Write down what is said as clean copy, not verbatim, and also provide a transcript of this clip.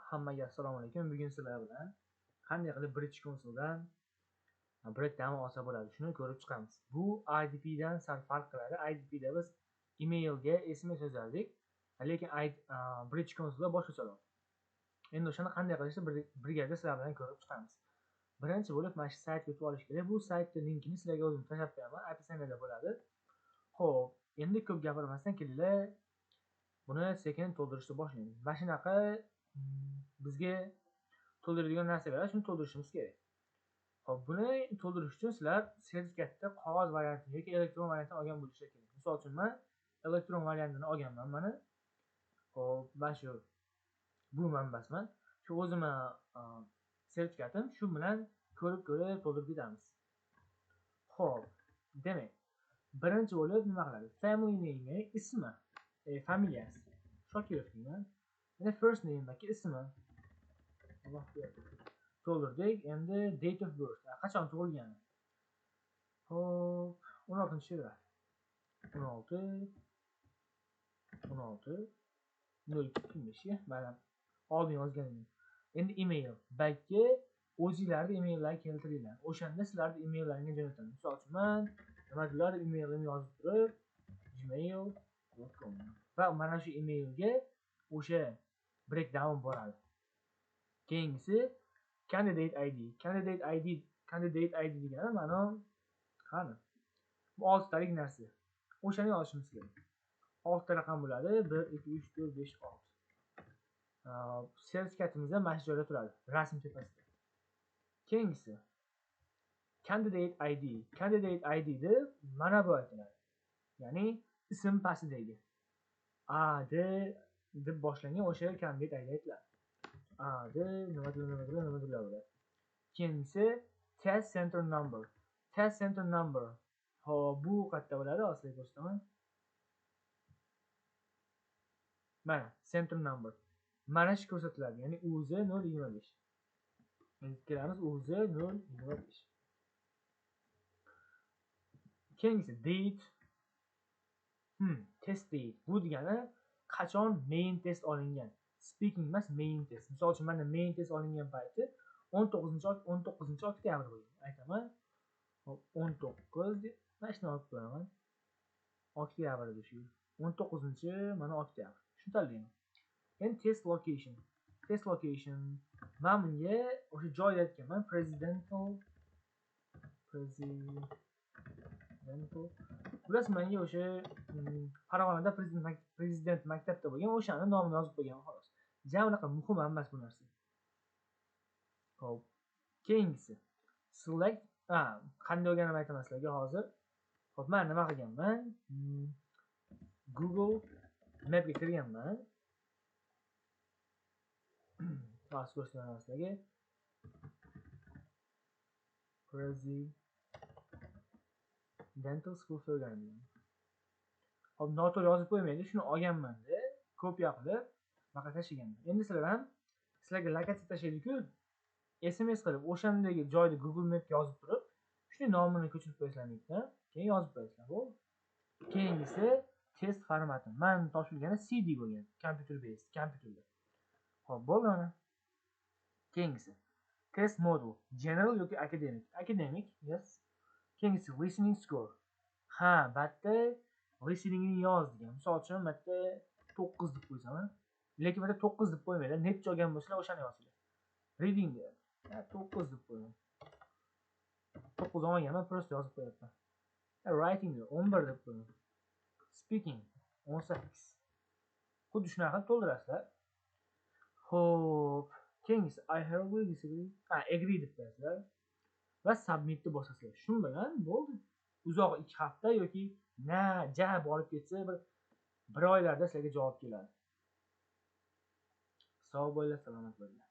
Hammaga assalomu alaykum. Bugun sizlar bilan qanday qilib Bridge Consul'dan breakdown olsa bo'ladi, shuni ko'rib chiqamiz. Bu IDP dan sal farq qiladi. IDP da biz emailga SMS yozardik, lekin Bridge Consul'da boshqacharoq. Endi o'shani qanday qilishni birgalikda sizlar bilan ko'rib chiqamiz. Birinchi bo'lib mana shu saytga o'tib olish kerak. Bu saytning linkini sizlarga o'zim tashlab qo'yaman, описаниеda bo'ladi. Xo'p, endi ko'p gapirmasdan kelinglar, buni sekin to'ldirishni boshlaymiz. Mana shunaqa bizga to'ldiradigan narsalar, shuni to'ldirishimiz kerak. Xo'p, buni to'ldirish uchun sizlar sertifikatda qog'oz variantini yoki elektron variantini olgan bo'lishingiz kerak. Misol uchun men elektron variantini olganman mana. Xo'p, mana shu bu manbasman. Shu o'zimning sertifikatim, shu bilan ko'rib to'ldirib ketamiz. Xo'p, demak, birinchi bo'lib nima qiladi? Family name ismi, familiyasi. Shokirov deyman. Endi first name yoki ismi. To'ldirdik. Endi date of birth, qachon tug'ilgani. Xo'p, 16-fevral. 16/02/25 mana oldin yozganim. Endi email. Balki o'zingizlarning emaillarni keltiringlar. O'shanda sizlarning emaillarga jo'nataman. Misol uchun men nimalar emailimni yozib turib gmail.com va mana shu emailga o'sha breakdown boradi. Keyingisi candidate ID. Candidate ID degani mana qani? Bu 6 talik narsa. O'shani yozishimiz kerak. 6 ta raqam bo'ladi. 1 2 3 4 5 6. Sertifikatimizda mana shu joyda turadi, rasm tepasida. Keyingisi candidate ID. Candidate ID mana bu aytiladi. Ya'ni ism pastidagi AD deb boshlangan o'sha candidate ID aytiladi. AD nima bo'ladi? Keyingisi test center number. Test center number. Xo'p, bu qayerda bo'ladi? Asliga ko'rsataman. Mana center number. Mana shu ko'rsatiladi, ya'ni UZ025. Endi kelamiz UZ025. Keyingisi date. Test date. Bu degani qachon main test olingan. Speaking emas, main test. Misol uchun menda main test olingan payti 19-oktyabr bo'lgan. Aytaman. Hop, 19 deb mana shuni olib qo'yaman. Oktyabr deb shu. 19 mana oktyabr. Shuni tanlayman. Endi test location. Test location. Men bunga o'sha joyni aytganman. Presidential. Bular menga o'sha Farg'onada prezident maktabda bo'lgan, o'shani nomini yozib qo'ygan xolos. Ja unaqa muhim emas bu narsa. Xo'p. Keyingisi select. Qanday o'rganib aytaman sizlarga hozir. Xo'p, men nima qilganman? Google Map'ga kirganman. Hozir ko'rsataman sizlarga. Dental School o'rgandim. Hop, noto'g'ri yozib qo'ymaydi. Shuni olganman-da, kopiya qilib bunaqa tashlaganman. Endi sizlar ham sizlarga lokatsiya tashlaydi-ku, SMS qilib o'shandagi joyda Google Map yozib turib, shuni nomini ko'chirib qo'yasizlar, keyin yozib qo'yasizlar. Xo'p. Keyingisi test formati. Men topshirgani CD bo'lgan, computer based, kompyuterda. Xo'p, bo'ldi mana. Keyingisi test module, general yoki academic. Academic, yes. Keyingisi listening score. Batta listeningni yoz degan. Misol uchun bitta 9 deb qo'ysam, lekin bitta 9 deb qo'ymaydi. Necha olgan bo'lsalar o'shani yozinglar. Reading 9 deb qo'yaman. 9 olganman, prosta yozib qo'yapman. Writing 11 deb qo'yaman. Speaking 18. Xuddi shunaqa to'ldirasizlar. Xo'p, keyingisi I hereby disagree. Agree deb qo'yasizlar va submit deb bosasizlar. Shu bilan bo'ldi. Uzoq 2 hafta yoki jab olib ketsa bir oylarda sizlarga javob keladi. Sog' bo'linglar, salomat bo'linglar.